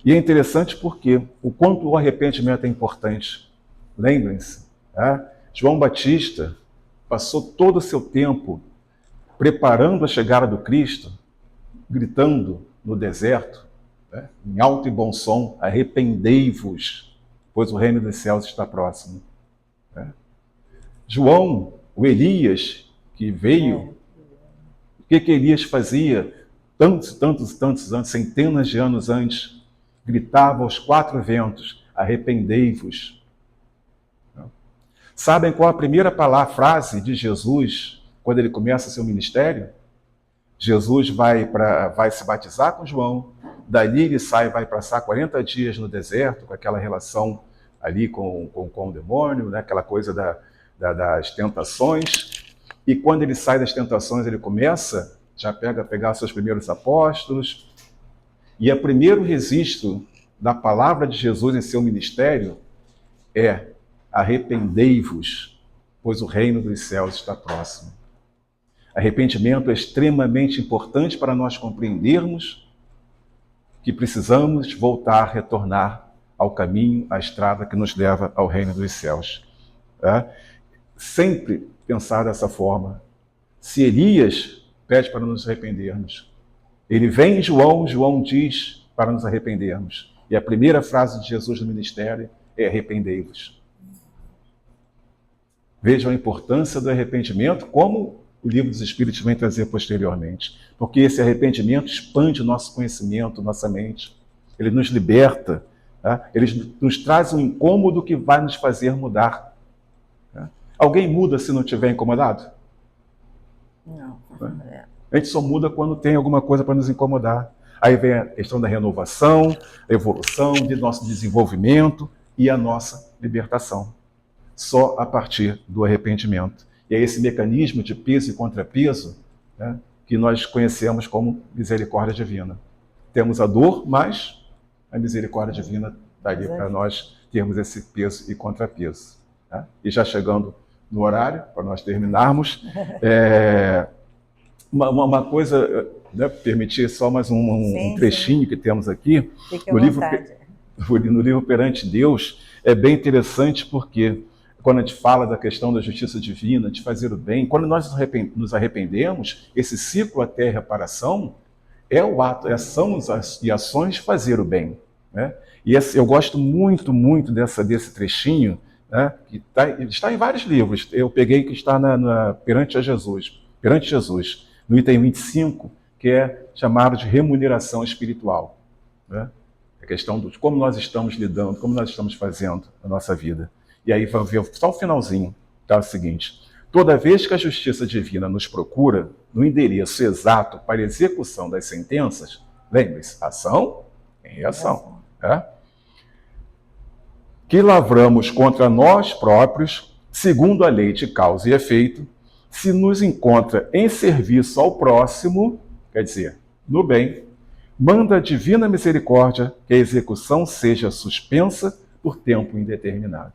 E é interessante porque o quanto o arrependimento é importante. Lembrem-se, João Batista passou todo o seu tempo preparando a chegada do Cristo, gritando no deserto, em alto e bom som, arrependei-vos, pois o reino dos céus está próximo. João, o Elias, que veio, o que Elias fazia tantos anos, centenas de anos antes? Gritava aos quatro ventos, arrependei-vos. Sabem qual a primeira frase de Jesus quando ele começa seu ministério? Jesus vai se batizar com João, dali ele vai passar 40 dias no deserto, com aquela relação ali com o demônio, né? Aquela coisa das tentações. E quando ele sai das tentações, ele começa já pegar seus primeiros apóstolos. E o primeiro registro da palavra de Jesus em seu ministério é: arrependei-vos, pois o reino dos céus está próximo. Arrependimento é extremamente importante para nós compreendermos que precisamos voltar, retornar ao caminho, à estrada que nos leva ao reino dos céus. Sempre pensar dessa forma. Se Elias pede para nos arrependermos, ele vem em João diz para nos arrependermos. E a primeira frase de Jesus no ministério é: arrependei-vos. Vejam a importância do arrependimento, como o Livro dos Espíritos vem trazer posteriormente. Porque esse arrependimento expande o nosso conhecimento, nossa mente. Ele nos liberta, ele nos traz um incômodo que vai nos fazer mudar. Alguém muda se não estiver incomodado? Não. A gente só muda quando tem alguma coisa para nos incomodar. Aí vem a questão da renovação, a evolução, do nosso desenvolvimento e a nossa libertação. Só a partir do arrependimento. E é esse mecanismo de peso e contrapeso, que nós conhecemos como misericórdia divina. Temos a dor, mas a misericórdia divina está ali para nós termos esse peso e contrapeso. E já chegando no horário, para nós terminarmos, uma coisa, permitir só mais um trechinho que temos aqui. Fique à vontade. No livro Perante Deus, é bem interessante porque quando a gente fala da questão da justiça divina, de fazer o bem, quando nós nos arrependemos, esse ciclo até a reparação é o ato, são as ações de fazer o bem. E eu gosto muito, muito desse trechinho, que está em vários livros. Eu peguei que está Perante Jesus, no item 25, que é chamado de remuneração espiritual. A questão de como nós estamos lidando, como nós estamos fazendo a nossa vida. E aí vai ver só o finalzinho, tá? O seguinte: toda vez que a justiça divina nos procura no endereço exato para a execução das sentenças, lembre-se, ação em reação. Que lavramos contra nós próprios, segundo a lei de causa e efeito, se nos encontra em serviço ao próximo, quer dizer, no bem, manda a divina misericórdia que a execução seja suspensa por tempo indeterminado.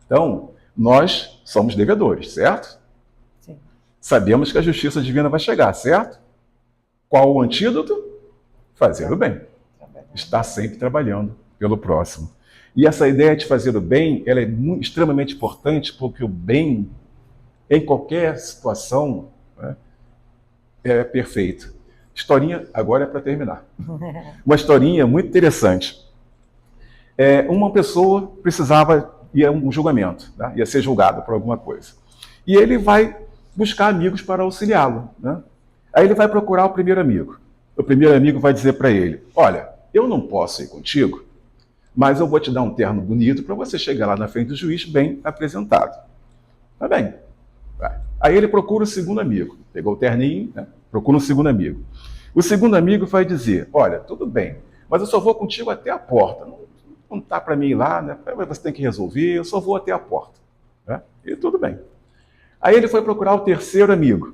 Então, nós somos devedores, certo? Sim. Sabemos que a justiça divina vai chegar, certo? Qual o antídoto? Fazer o bem. Estar sempre trabalhando pelo próximo. E essa ideia de fazer o bem, ela é extremamente importante, porque o bem, em qualquer situação, é perfeito. Historinha, agora é para terminar. Uma historinha muito interessante. Uma pessoa ia a um julgamento, ia ser julgado por alguma coisa. E ele vai buscar amigos para auxiliá-lo. Aí ele vai procurar o primeiro amigo. O primeiro amigo vai dizer para ele: olha, eu não posso ir contigo, mas eu vou te dar um terno bonito para você chegar lá na frente do juiz bem apresentado. Tá bem. Vai. Aí ele procura o segundo amigo. Pegou o terninho, procura um segundo amigo. O segundo amigo vai dizer: olha, tudo bem, mas eu só vou contigo até a porta. Não tá para mim ir lá, você tem que resolver, eu só vou até a porta. E tudo bem. Aí ele foi procurar o terceiro amigo.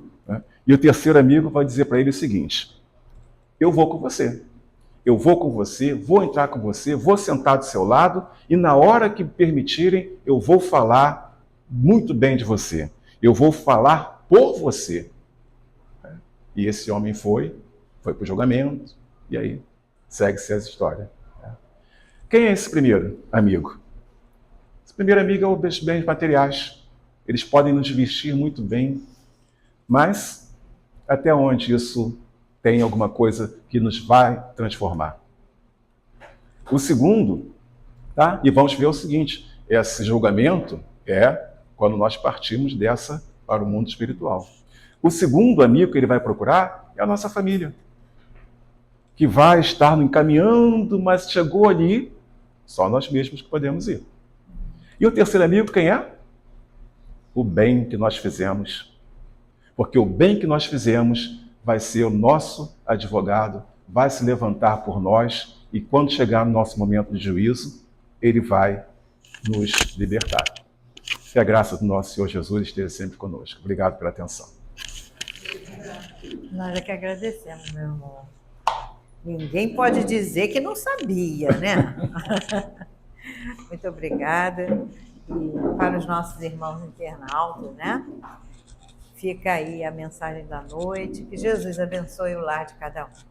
E o terceiro amigo vai dizer para ele o seguinte: eu vou com você. Eu vou com você, vou entrar com você, vou sentar do seu lado e na hora que permitirem, eu vou falar muito bem de você. Eu vou falar por você. E esse homem foi para o julgamento, e aí segue-se essa história. Quem é esse primeiro amigo? Esse primeiro amigo é os bens materiais. Eles podem nos vestir muito bem, mas até onde isso tem alguma coisa que nos vai transformar? O segundo, e vamos ver o seguinte: esse julgamento é quando nós partimos dessa para o mundo espiritual. O segundo amigo que ele vai procurar é a nossa família, que vai estar nos encaminhando, mas chegou ali, só nós mesmos que podemos ir. E o terceiro amigo, quem é? O bem que nós fizemos. Porque o bem que nós fizemos vai ser o nosso advogado, vai se levantar por nós e quando chegar no nosso momento de juízo, ele vai nos libertar. Que a graça do nosso Senhor Jesus esteja sempre conosco. Obrigado pela atenção. Nós é que agradecemos, meu irmão. Ninguém pode dizer que não sabia, né? Muito obrigada. E para os nossos irmãos internautas, né? Fica aí a mensagem da noite. Que Jesus abençoe o lar de cada um.